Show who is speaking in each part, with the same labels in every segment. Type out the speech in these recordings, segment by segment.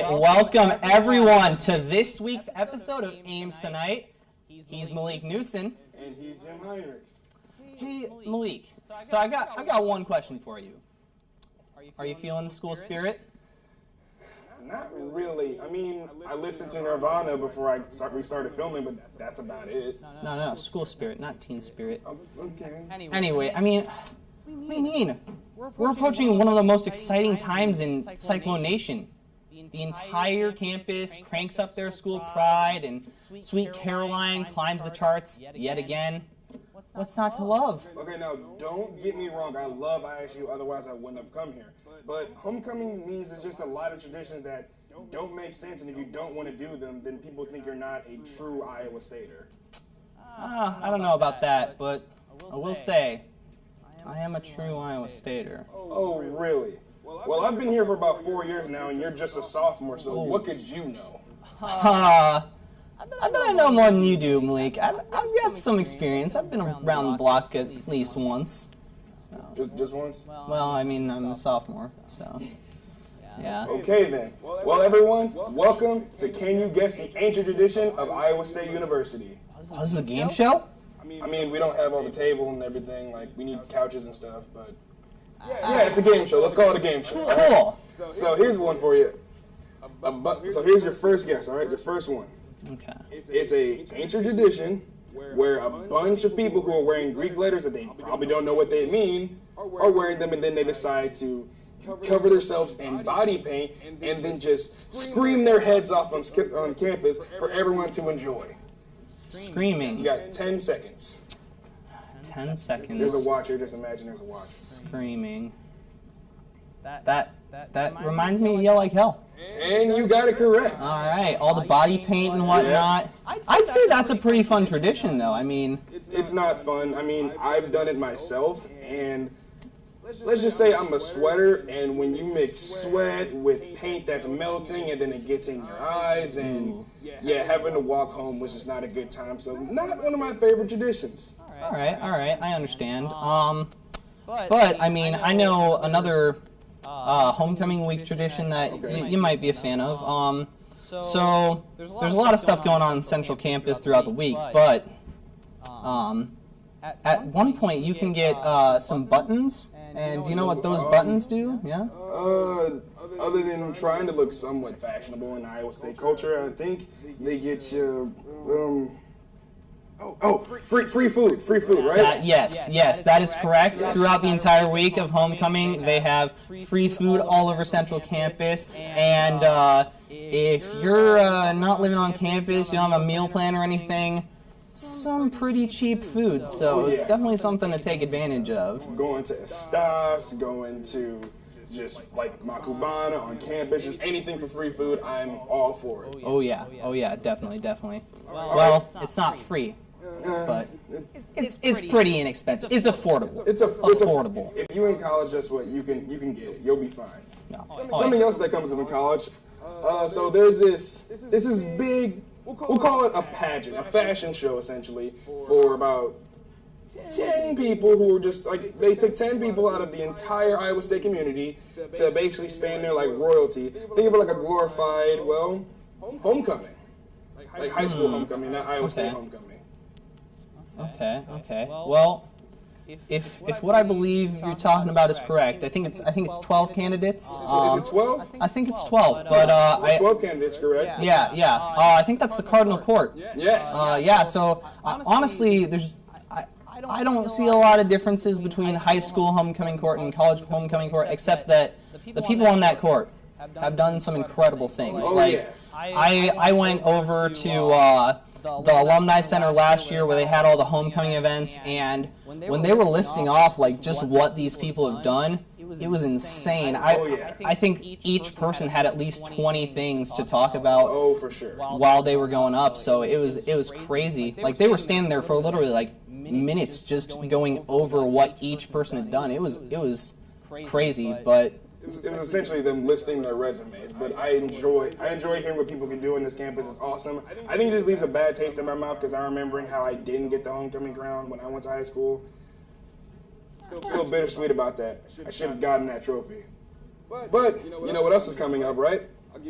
Speaker 1: right, welcome everyone to this week's episode of Ames Tonight. He's Malik Newson.
Speaker 2: And he's Jim Heinrichs.
Speaker 1: Hey, Malik. So I got one question for you. Are you feeling the school spirit?
Speaker 2: Not really. I mean, I listened to Nirvana before we started filming, but that's about it.
Speaker 1: No, school spirit, not teen spirit.
Speaker 2: Okay.
Speaker 1: Anyway, I mean, what do you mean? We're approaching one of the most exciting times in Cyclone Nation. The entire campus cranks up their school pride, and Sweet Caroline climbs the charts yet again. What's not to love?
Speaker 2: Okay, now, don't get me wrong. I love ISU, otherwise I wouldn't have come here. But homecoming means there's just a lot of traditions that don't make sense, and if you don't want to do them, then people think you're not a true Iowa Stater.
Speaker 1: I don't know about that, but I will say, I am a true Iowa Stater.
Speaker 2: Oh, really? Well, I've been here for about 4 years now, and you're just a sophomore, so what could you know?
Speaker 1: I bet I know more than you do, Malik. I've got some experience. I've been around the block at least once. So.
Speaker 2: Just once?
Speaker 1: Well, I mean, I'm a sophomore, so yeah.
Speaker 2: Okay then. Well, everyone, welcome to Can You Guess the Ancient Tradition of Iowa State University.
Speaker 1: Oh, this is a game show?
Speaker 2: I mean, we don't have all the table and everything. Like, we need couches and stuff, but yeah, it's a game show. Let's call it a game show.
Speaker 1: Cool.
Speaker 2: Right? So here's one for you. So here's your first guess. All right, your first one.
Speaker 1: Okay.
Speaker 2: It's a ancient tradition where a bunch of people who are wearing Greek letters that they probably don't know what they mean are wearing them, and then they decide to cover themselves in body paint and then just scream their heads off on campus for everyone to enjoy.
Speaker 1: Screaming.
Speaker 2: You got 10 seconds.
Speaker 1: 10 seconds.
Speaker 2: There's a watcher. Just imagine there's a watch.
Speaker 1: Screaming. That reminds me of Yell Like Hell.
Speaker 2: And you got it correct.
Speaker 1: All right, all the body paint and whatnot. I'd say that's a pretty fun tradition, though. I mean,
Speaker 2: it's not fun. I mean, I've done it myself, and let's just say I'm a sweater, and when you mix sweat with paint that's melting, and then it gets in your eyes, and yeah, having to walk home was just not a good time. So, not one of my favorite traditions.
Speaker 1: All right, I understand. But I mean, I know another homecoming week tradition that you might be a fan of. So there's a lot of stuff going on Central Campus throughout the week, but at one point you can get some buttons, and do you know what those buttons do? Yeah.
Speaker 2: Other than trying to look somewhat fashionable in Iowa State culture, I think they get you. Free food, right?
Speaker 1: Yes, that is correct. Throughout the entire week of homecoming, they have free food all over Central Campus, and if you're not living on campus, you don't have a meal plan or anything, some pretty cheap food, so it's definitely something to take advantage of.
Speaker 2: Going to Estas, going to just like Macubana on campus, just anything for free food, I'm all for it.
Speaker 1: Oh yeah, definitely. Well, it's not free. But it's pretty inexpensive. It's affordable. It's affordable.
Speaker 2: If you're in college, that's what you can get it. You'll be fine.
Speaker 1: No.
Speaker 2: Something else that comes up in college. So there's this is big. We'll call it a pageant, a fashion show essentially for about 10 people who are just like they pick 10 people out of the entire Iowa State community to basically stand there like royalty. Think of it like a glorified homecoming, like high school homecoming, not Iowa State homecoming.
Speaker 1: Okay. Well, if what I believe you're talking about is correct, I think it's 12 candidates.
Speaker 2: Is it 12?
Speaker 1: I think it's 12, but
Speaker 2: 12 candidates, correct?
Speaker 1: Yeah. I think that's the Cardinal Court.
Speaker 2: Yes.
Speaker 1: So honestly, I don't see a lot of differences between high school homecoming court and college homecoming court, except that the people on that court have done some incredible things. I went over to the Alumni Center last year where they had all the homecoming events, and when they were listing off like just what these people have done, it was insane. I think each person had at least 20 things to talk about
Speaker 2: for sure.
Speaker 1: while they were going up, so it was crazy. Like they were standing there for literally like minutes just going over what each person had done. It was crazy, but
Speaker 2: it was essentially them listing their resumes, but I enjoy hearing what people can do on this campus. It's awesome. I think it just leaves a bad taste in my mouth because I'm remembering how I didn't get the homecoming crown when I went to high school. Still bittersweet about that. I should have gotten that trophy. But you know what else is coming up, right?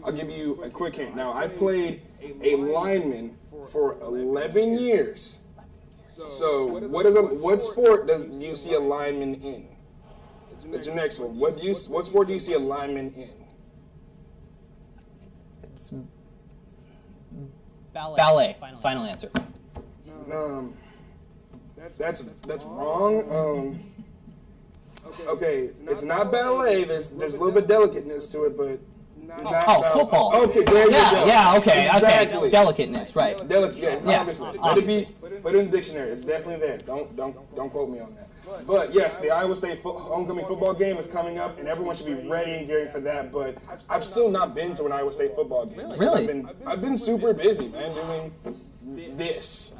Speaker 2: I'll give you a quick hint. Now, I played a lineman for 11 years. So, what sport do you see a lineman in? It's your next one. What sport do you see a lineman in?
Speaker 1: It's ballet. Final answer.
Speaker 2: That's wrong. Okay, it's not ballet. There's a little bit of delicateness to it, but
Speaker 1: football.
Speaker 2: Okay, there you go.
Speaker 1: Yeah, okay,
Speaker 2: Exactly.
Speaker 1: okay. Delicateness, right.
Speaker 2: Yes,
Speaker 1: obviously.
Speaker 2: Put it in the dictionary. It's definitely there. Don't quote me on that. But yes, the Iowa State homecoming football game is coming up, and everyone should be ready and gearing for that. But I've still not been to an Iowa State football game.
Speaker 1: Really?
Speaker 2: I've been super busy, man, doing this.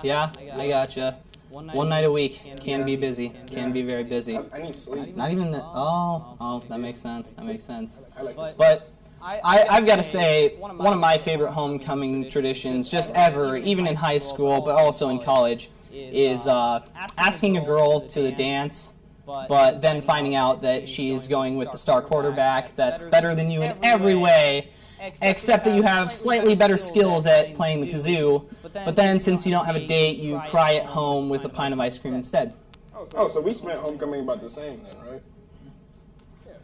Speaker 1: Yeah, I gotcha. One night a week can be busy. Can be very busy.
Speaker 2: I need sleep.
Speaker 1: Not even the. Oh, that makes sense. That makes sense.
Speaker 2: I like this.
Speaker 1: But I've got to say, one of my favorite homecoming traditions, just ever, even in high school, but also in college, is asking a girl to the dance, but then finding out that she's going with the star quarterback that's better than you in every way, except that you have slightly better skills at playing the kazoo, but then since you don't have a date, you cry at home with a pint of ice cream instead.
Speaker 2: Oh, so we spent homecoming about the same then, right?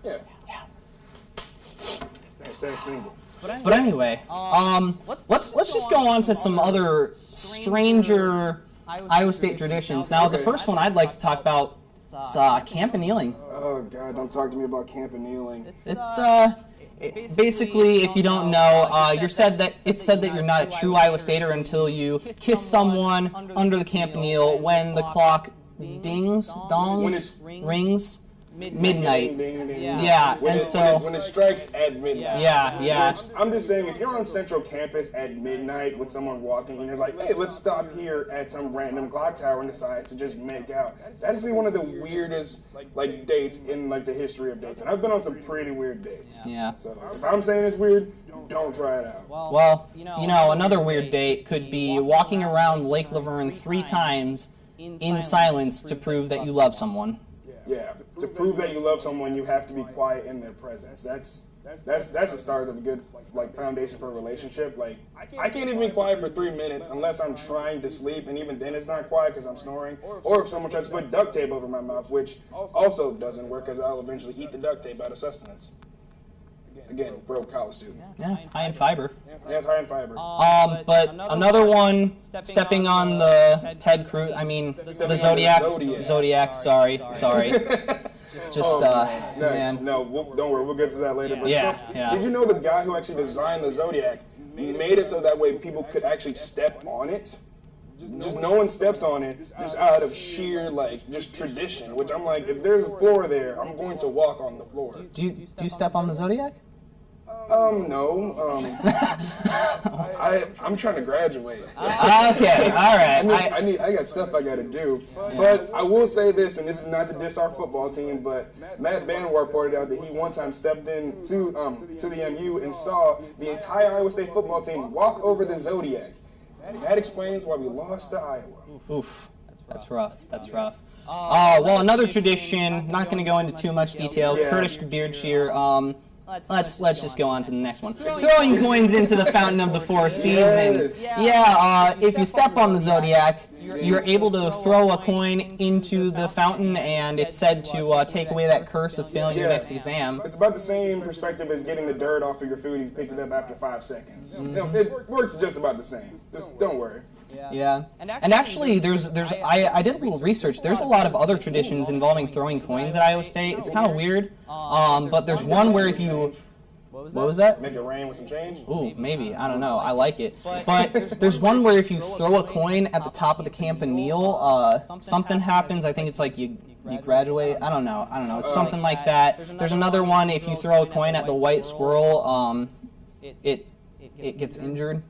Speaker 2: Yeah. Thanks, single.
Speaker 1: But anyway, let's just go on to some other stranger Iowa State traditions. Now, the first one I'd like to talk about is campanealing.
Speaker 2: Oh God, don't talk to me about campanealing.
Speaker 1: It's basically, if you don't know, it's said that you're not a true Iowa Stater until you kiss someone under the campanile when the clock rings. Midnight. Yeah,
Speaker 2: when it strikes at midnight.
Speaker 1: Yeah.
Speaker 2: Which, I'm just saying, if you're on Central Campus at midnight with someone walking and you're like, hey, let's stop here at some random clock tower and decide to just make out, that has to be one of the weirdest dates in the history of dates. And I've been on some pretty weird dates.
Speaker 1: Yeah.
Speaker 2: So if I'm saying it's weird, don't try it out.
Speaker 1: Well, another weird date could be walking around Lake Laverne 3 times in silence to prove that you love someone.
Speaker 2: Yeah, to prove that you love someone, you have to be quiet in their presence. That's the start of a good foundation for a relationship. I can't even be quiet for 3 minutes unless I'm trying to sleep, and even then it's not quiet because I'm snoring. Or if someone tries to put duct tape over my mouth, which also doesn't work because I'll eventually eat the duct tape out of sustenance. Again, broke college student.
Speaker 1: Yeah, high in fiber.
Speaker 2: Yeah, it's high in fiber.
Speaker 1: But another one, stepping on the Ted Cruz, the Zodiac, sorry. Just, man.
Speaker 2: No, don't worry, we'll get to that later. But
Speaker 1: Yeah.
Speaker 2: Did you know the guy who actually designed the Zodiac made it so that way people could actually step on it? Just no one steps on it, just out of sheer, just tradition, which I'm like, if there's a floor there, I'm going to walk on the floor.
Speaker 1: Do you step on the Zodiac?
Speaker 2: No. I'm trying to graduate.
Speaker 1: Okay, all right.
Speaker 2: I got stuff I got to do. But I will say this, and this is not to diss our football team, but Matt Banwart pointed out that he one time stepped in to the MU and saw the entire Iowa State football team walk over the Zodiac. That explains why we lost to Iowa.
Speaker 1: Oof, that's rough. Well, another tradition. Not going to go into too much detail. Kurdish beard shear. Let's just go on to the next one. Throwing coins into the Fountain of the Four Seasons. If you step on the Zodiac, you're able to throw a coin into the fountain, and it's said to take away that curse of failing your next exam.
Speaker 2: It's about the same perspective as getting the dirt off of your food. You picked it up after 5 seconds. It works just about the same. Just don't worry.
Speaker 1: Yeah. And actually, I did a little research. There's a lot of other traditions involving throwing coins at Iowa State. It's kind of weird. But there's one where if you... What was that?
Speaker 2: Make it rain with some change?
Speaker 1: Ooh, maybe. I don't know. I like it. But there's one where if you throw a coin at the top of the campanile, something happens. I think it's you graduate. I don't know. It's something like that. There's another one, if you throw a coin at the white squirrel, it gets injured.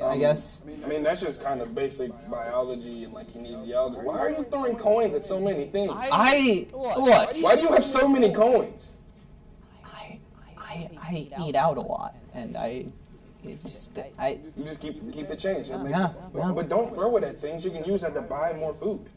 Speaker 1: I guess.
Speaker 2: That's just kind of basic biology and kinesiology. Why are you throwing coins at so many things?
Speaker 1: Look.
Speaker 2: Why do you have so many coins?
Speaker 1: I eat out a lot, and you just
Speaker 2: keep the change. But don't throw it at things you can use that to buy more food.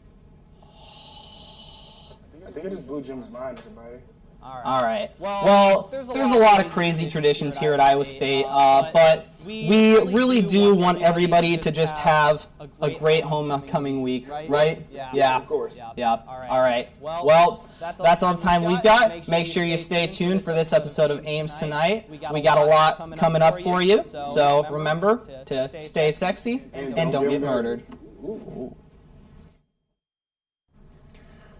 Speaker 2: I think I just blew Jim's mind, everybody.
Speaker 1: All right. Well, there's a lot of crazy traditions here at Iowa State, but we really do want everybody to just have a great homecoming week, right? Yeah.
Speaker 2: Of course.
Speaker 1: Yeah. All right. Well, that's all the time we've got. Make sure you stay tuned for this episode of Ames Tonight. We got a lot coming up for you, so remember to stay sexy and don't get murdered. Ooh.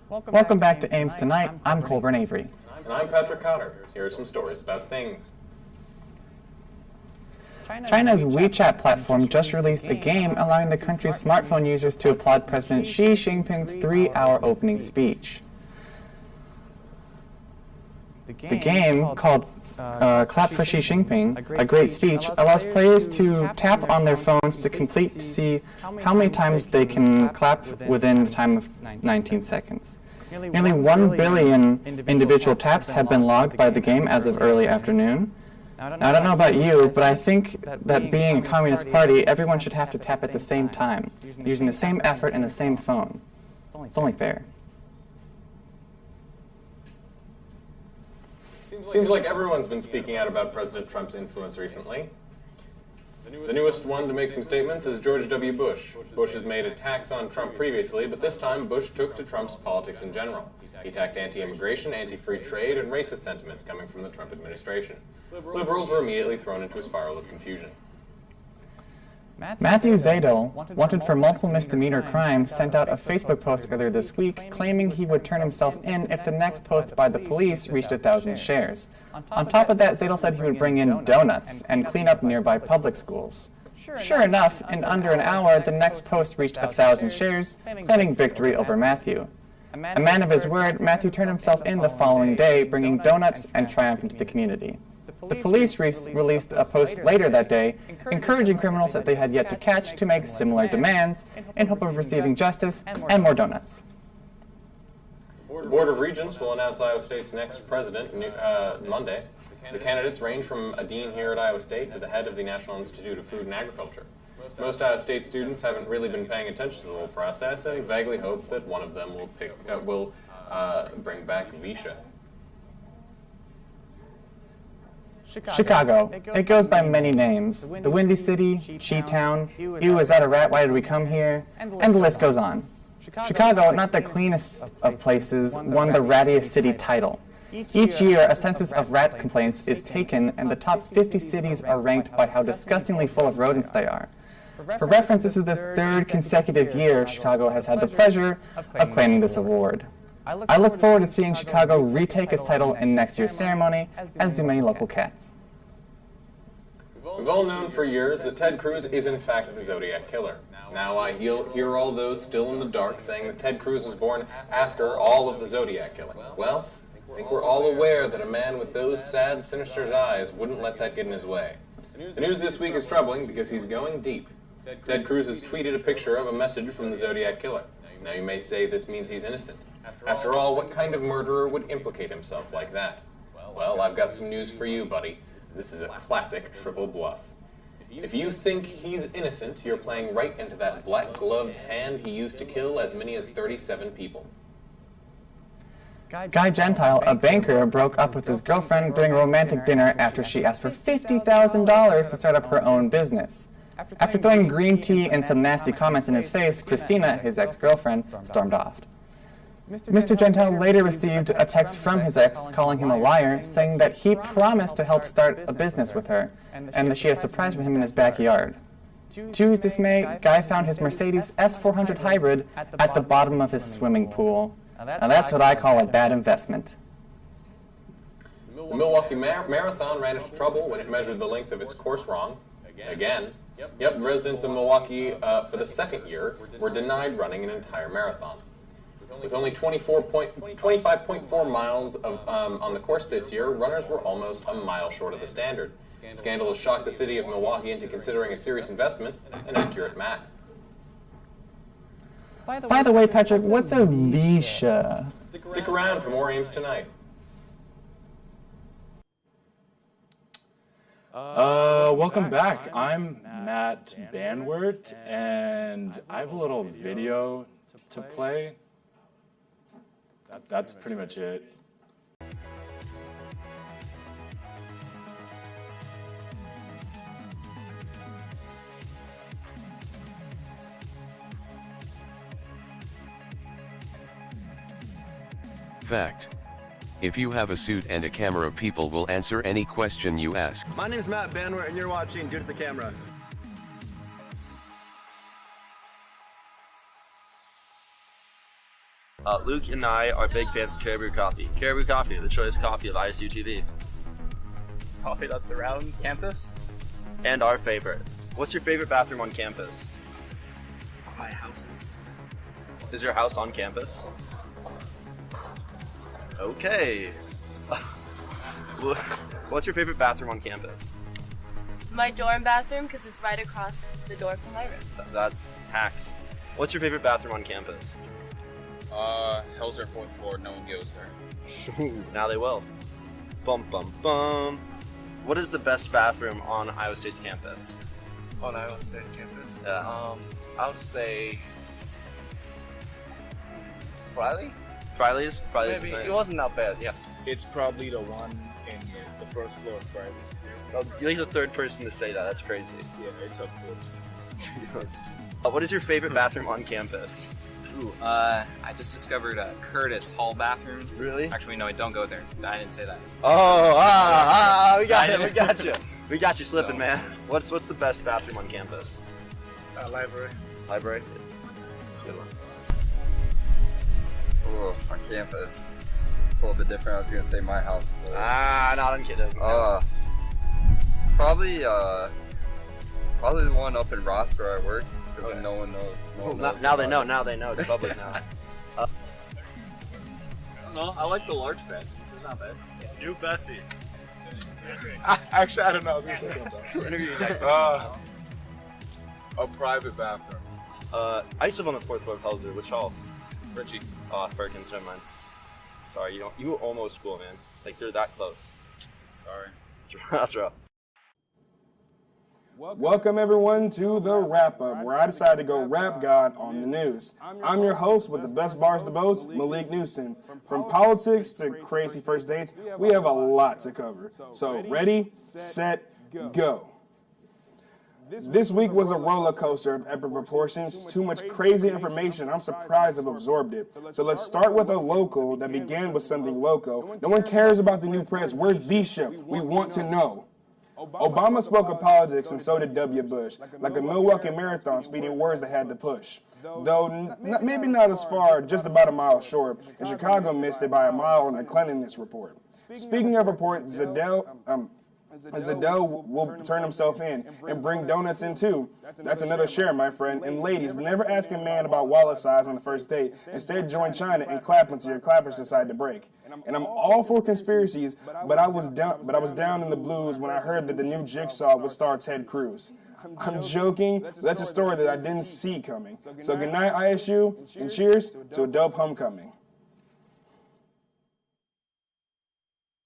Speaker 3: Welcome back to Ames Tonight. I'm Colburn Avery.
Speaker 4: And I'm Patrick Cotter. Here are some stories about things.
Speaker 3: China's WeChat platform just released a game allowing the country's smartphone users to applaud President Xi Jinping's 3-hour opening speech. The game, called Clap for Xi Jinping, a great speech, allows players to tap on their phones to see how many times they can clap within the time of 19 seconds. Nearly 1 billion individual taps have been logged by the game as of early afternoon. Now, I don't know about you, but I think that being a communist party, everyone should have to tap at the same time, using the same effort and the same phone. It's only fair.
Speaker 4: Seems like everyone's been speaking out about President Trump's influence recently. The newest one to make some statements is George W. Bush. Bush has made attacks on Trump previously, but this time Bush took to Trump's politics in general. He attacked anti-immigration, anti-free trade, and racist sentiments coming from the Trump administration. Liberals were immediately thrown into a spiral of confusion.
Speaker 3: Matthew Zadel, wanted for multiple misdemeanor crimes, sent out a Facebook post earlier this week claiming he would turn himself in if the next post by the police reached 1,000 shares. On top of that, Zadel said he would bring in donuts and clean up nearby public schools. Sure enough, in under an hour, the next post reached 1,000 shares, claiming victory over Matthew. A man of his word, Matthew turned himself in the following day, bringing donuts and triumph into the community. The police released a post later that day, encouraging criminals that they had yet to catch to make similar demands in hope of receiving justice and more donuts.
Speaker 4: The Board of Regents will announce Iowa State's next president Monday. The candidates range from a dean here at Iowa State to the head of the National Institute of Food and Agriculture. Most Iowa State students haven't really been paying attention to the whole process. I vaguely hope that one of them will bring back Visha.
Speaker 3: Chicago. It goes by many names. The Windy City, Chi-Town, Ew, is that a rat? Why did we come here? And the list goes on. Chicago, not the cleanest of places, won the rattiest city title. Each year, a census of rat complaints is taken, and the top 50 cities are ranked by how disgustingly full of rodents they are. For reference, this is the 3rd consecutive year Chicago has had the pleasure of claiming this award. I look forward to seeing Chicago retake its title in next year's ceremony, as do many local cats.
Speaker 4: We've all known for years that Ted Cruz is in fact the Zodiac Killer. Now I hear all those still in the dark saying that Ted Cruz was born after all of the Zodiac killing. Well, I think we're all aware that a man with those sad, sinister eyes wouldn't let that get in his way. The news this week is troubling because he's going deep. Ted Cruz has tweeted a picture of a message from the Zodiac Killer. Now you may say this means he's innocent. After all, what kind of murderer would implicate himself like that? Well, I've got some news for you, buddy. This is a classic triple bluff. If you think he's innocent, you're playing right into that black-gloved hand he used to kill as many as 37 people.
Speaker 3: Guy Gentile, a banker, broke up with his girlfriend during a romantic dinner after she asked for $50,000 to start up her own business. After throwing green tea and some nasty comments in his face, Christina, his ex-girlfriend, stormed off. Mr. Gentile later received a text from his ex calling him a liar, saying that he promised to help start a business with her, and that she had a surprise for him in his backyard. To his dismay, Guy found his Mercedes S400 hybrid at the bottom of his swimming pool. Now that's what I call a bad investment.
Speaker 4: The Milwaukee Marathon ran into trouble when it measured the length of its course wrong. Again. Yep, the residents of Milwaukee, for the 2nd year, were denied running an entire marathon. With only 25.4 miles on the course this year, runners were almost a mile short of the standard. The scandal has shocked the city of Milwaukee into considering a serious investment, an accurate map.
Speaker 3: By the way, Patrick, what's a Visha?
Speaker 4: Stick around for more Ames Tonight.
Speaker 5: Welcome back. I'm Matt Banwart, and I have a little video to play. That's pretty much it.
Speaker 6: fact. If you have a suit and a camera, people will answer any question you ask.
Speaker 7: My name's Matt Banwart, and you're watching Dude at the Camera. Luke and I are big fans of Caribou Coffee. Caribou Coffee, the choice coffee of ISU TV.
Speaker 8: Coffee that's around campus?
Speaker 7: And our favorite. What's your favorite bathroom on campus?
Speaker 8: My houses.
Speaker 7: Is your house on campus? Okay. What's your favorite bathroom on campus?
Speaker 9: My dorm bathroom, because it's right across the door from my room.
Speaker 7: That's hacks. What's your favorite bathroom on campus?
Speaker 8: Hell's our 4th floor, no one goes there.
Speaker 7: Now they will. Bum bum bum. What is the best bathroom on Iowa State's campus?
Speaker 8: On Iowa State campus?
Speaker 7: Yeah.
Speaker 8: I would say Riley?
Speaker 7: Friley's?
Speaker 8: Maybe.
Speaker 7: Nice.
Speaker 8: It wasn't that bad, yeah.
Speaker 10: It's probably the one in the first floor of Friday.
Speaker 7: Oh, you're like the third person to say that. That's crazy.
Speaker 10: Yeah, it's up there.
Speaker 7: What is your favorite bathroom on campus?
Speaker 8: Ooh, I just discovered Curtis Hall bathrooms.
Speaker 7: Really?
Speaker 8: Actually, no, don't go there. I didn't say that.
Speaker 7: Oh, we got it. We got you. We got you slipping, man. What's the best bathroom on campus?
Speaker 10: Library.
Speaker 7: Library. That's a good one.
Speaker 11: Oh, on campus. It's a little bit different. I was gonna say my house. But...
Speaker 7: Not I'm kidding.
Speaker 11: Probably the one up in Ross where I work. Because no one knows.
Speaker 7: Now they know. Now they know. It's public now.
Speaker 10: No, I like the large bed. It's not bad.
Speaker 12: New Bessie.
Speaker 2: Actually, I don't know. I was gonna say something.
Speaker 12: A private bathroom.
Speaker 7: I used to live on the 4th floor of Helzer. Which hall?
Speaker 8: Richie.
Speaker 7: Perkins. Never mind. Sorry, you were almost cool, man. Like they're that close.
Speaker 8: Sorry.
Speaker 7: That's rough.
Speaker 2: Welcome everyone to the wrap up, where I decided to go rap God on the news. I'm your host with the best bars to boast, Malik Newsom. From politics to crazy first dates, we have a lot to cover. So ready, set, go. This week was a roller coaster of epic proportions. Too much crazy information. I'm surprised I've absorbed it. So let's start with a local that began with something local. No one cares about the new press. Where's Bishop? We want to know. Obama spoke of politics, and so did W. Bush, like a Milwaukee Marathon speeding words that had to push. Though maybe not as far, just about a mile short, and Chicago missed it by a mile on the cleanliness report. Speaking of reports, Zadell will turn himself in and bring donuts in too. That's another share, my friend. And ladies, never ask a man about wallet size on the first date. Instead, join China and clap until your clappers decide to break. And I'm all for conspiracies, but I was down in the blues when I heard that the new Jigsaw would star Ted Cruz. I'm joking. That's a story that I didn't see coming. So good night, ISU, and cheers to a dope homecoming.